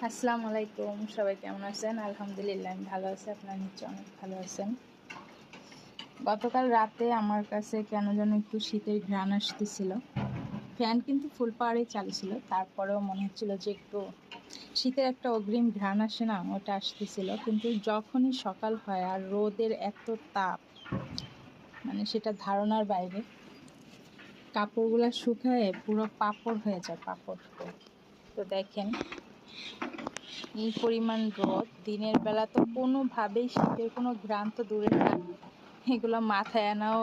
আসসালামু আলাইকুম, সবাই কেমন আছেন? আলহামদুলিল্লাহ আমি ভালো আছি। আপনারা নিশ্চয়ই অনেক ভালো আছেন। গতকাল রাতে আমার কাছে কেন যেন একটু শীতের ঘ্রাণ আসতেছিল। ফ্যান কিন্তু ফুল পাওয়ারেই চালু ছিল, তারপরেও মনে হচ্ছিল যে একটু শীতের একটা অগ্রিম ঘ্রাণ আসে না, ওটা আসতেছিল। কিন্তু যখনই সকাল হয় আর রোদের এত তাপ, মানে সেটা ধারণার বাইরে। কাপড়গুলো শুকায় পুরো পাপড় হয়ে যায়, পাপড়। তো দেখেন এই পরিমাণ রোদ, দিনের বেলা তো কোনোভাবেই শীতের কোনো ঘ্রাণ তো দূরে থাক, এগুলো মাথায় আনাও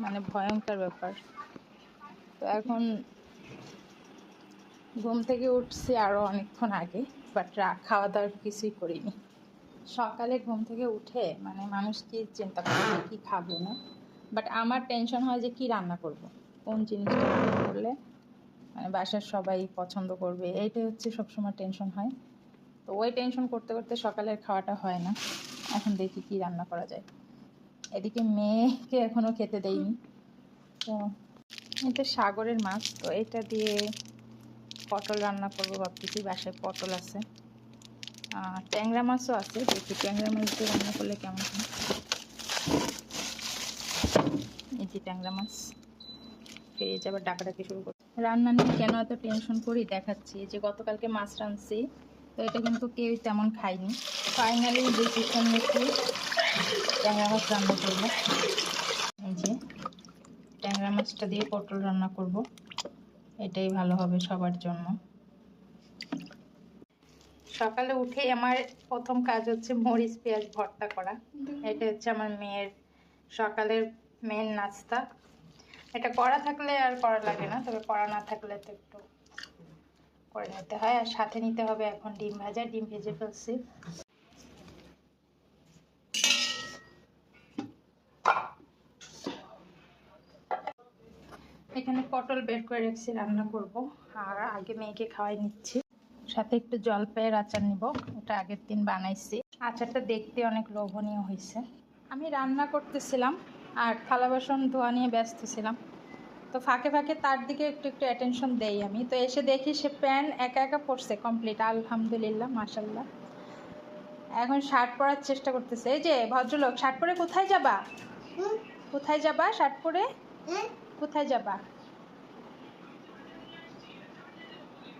মানে ভয়ঙ্কর ব্যাপার। তো এখন ঘুম থেকে উঠছি আরও অনেকক্ষণ আগে, বাট খাওয়া দাওয়ার কিছুই করিনি। সকালে ঘুম থেকে উঠে মানে মানুষ কি চিন্তা করবে কি খাবো না, বাট আমার টেনশন হয় যে কি রান্না করব, কোন জিনিসটা রান্না করলে মানে বাসার সবাই পছন্দ করবে, এইটাই হচ্ছে সবসময় টেনশন হয়। তো ওই টেনশন করতে করতে সকালের খাওয়াটা হয় না। এখন দেখি কি রান্না করা যায়। এদিকে মেয়েকে এখনো খেতে দেইনি। তো এটা সাগরের মাছ, তো এটা দিয়ে পটল রান্না করবো ভাবতেছি। বাসায় পটল আছে, ট্যাংরা মাছও আছে। দেখি ট্যাংরা মাছ দিয়ে রান্না করলে কেমন হয়। এই যে ট্যাংরা মাছ, ফিরে যাবার ডাকাডাকি শুরু করি। রান্না নিয়ে কেন এত টেনশন করি দেখাচ্ছি। যে গতকালকে মাছ রাঁধছি, তো এটা কিন্তু কেউই তেমন খায়নি। ফাইনালি ডিসিশন নিচ্ছি ট্যাংরা মাছ রান্না করবো। এই যে ট্যাংরা মাছটা দিয়ে পটল রান্না করব, এটাই ভালো হবে সবার জন্য। সকালে উঠেই আমার প্রথম কাজ হচ্ছে মরিচ পেঁয়াজ ভর্তা করা। এটা হচ্ছে আমার মেয়ের সকালের মেন নাস্তা। এটা করা থাকলে আর করা লাগে না, তবে করা না থাকলে তো একটু করে নিতে হয়। আর সাথে নিতে হবে এখন ডিম ভাজা। ডিম ভেজে ফেলছি। এখানে পটল বের করে রেখেছি, রান্না করব। আর আগে মেয়েকে খাওয়াই নিচ্ছি। সাথে একটু জলপাইয়ের আচার নিব, ওটা আগের দিন বানাইছি। আচারটা দেখতে অনেক লোভনীয় হয়েছে। আমি রান্না করতেছিলাম আর থালা বাসন ধোয়া নিয়ে ব্যস্ত ছিলাম। তো ফাঁকে ফাঁকে তার দিকে একটু একটু অ্যাটেনশন দেই আমি। তো এসে দেখি সে প্যান্ট একা একা পরছে কমপ্লিট, আলহামদুলিল্লাহ মাশাল্লাহ। এখন শার্ট পরার চেষ্টা করতেছে। এই যে ভদ্রলোক, শার্ট পরে কোথায় যাবা? কোথায় যাবা শার্ট পরে? কোথায় যাবা?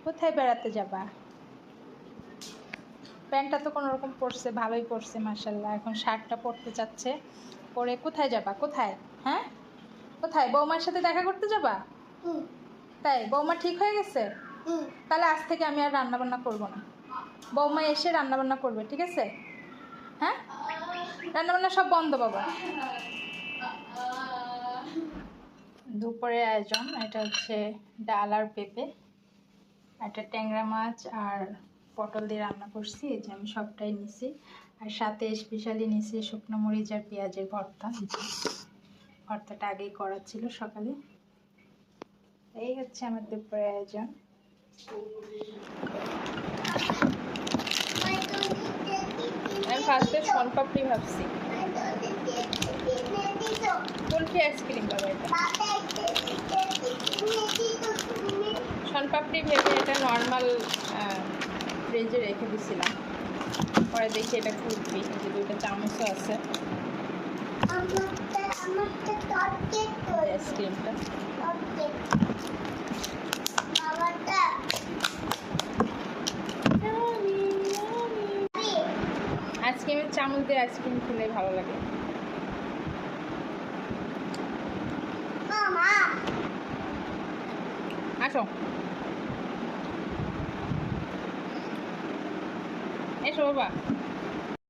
কোথায় বেড়াতে যাবা? প্যান্টটা তো কোনো রকম পরছে, ভালোই পরছে মাশাল্লাহ। এখন শার্টটা পরতে চাচ্ছে। পরে কোথায় যাবা? কোথায়? হ্যাঁ কোথায়? বৌমার সাথে দেখা করতে যাবা? তাই বৌমা ঠিক হয়ে গেছে? তাহলে আজ থেকে আমি আর রান্না বান্না করবো না। বৌমা এসে রান্না বান্না করবে, ঠিক আছে? হ্যাঁ, রান্না বান্না সব বন্ধ বাবা। দুপুরের আয়োজন এটা হচ্ছে ডাল আর পেঁপে, একটা ট্যাংরা মাছ আর পটল দিয়ে রান্না করছি। এই যে আমি সবটাই নিছি। আর সাথে স্পেশালি নিছি শুকনো মরিচ আর পেঁয়াজের ভর্তা। ভর্তাটা আগেই করা ছিল সকালে। এই হচ্ছে আমার দুপুরের আয়োজন। আমি ফার্স্টে শনপাপড়ি ভাবছি, কুলফি আইসক্রিম বাবা। এটা শনপাপড়ি ভেবে এটা নর্মাল ফ্রিজে রেখে দিছিলাম। পরে দেখি এটা কুলফি। যে দুইটা চামচও আছে আইসক্রিমটা। আইসক্রিমের চামচ দিয়ে আইসক্রিম খেলে ভালো লাগে। আসো, এসো বাবা।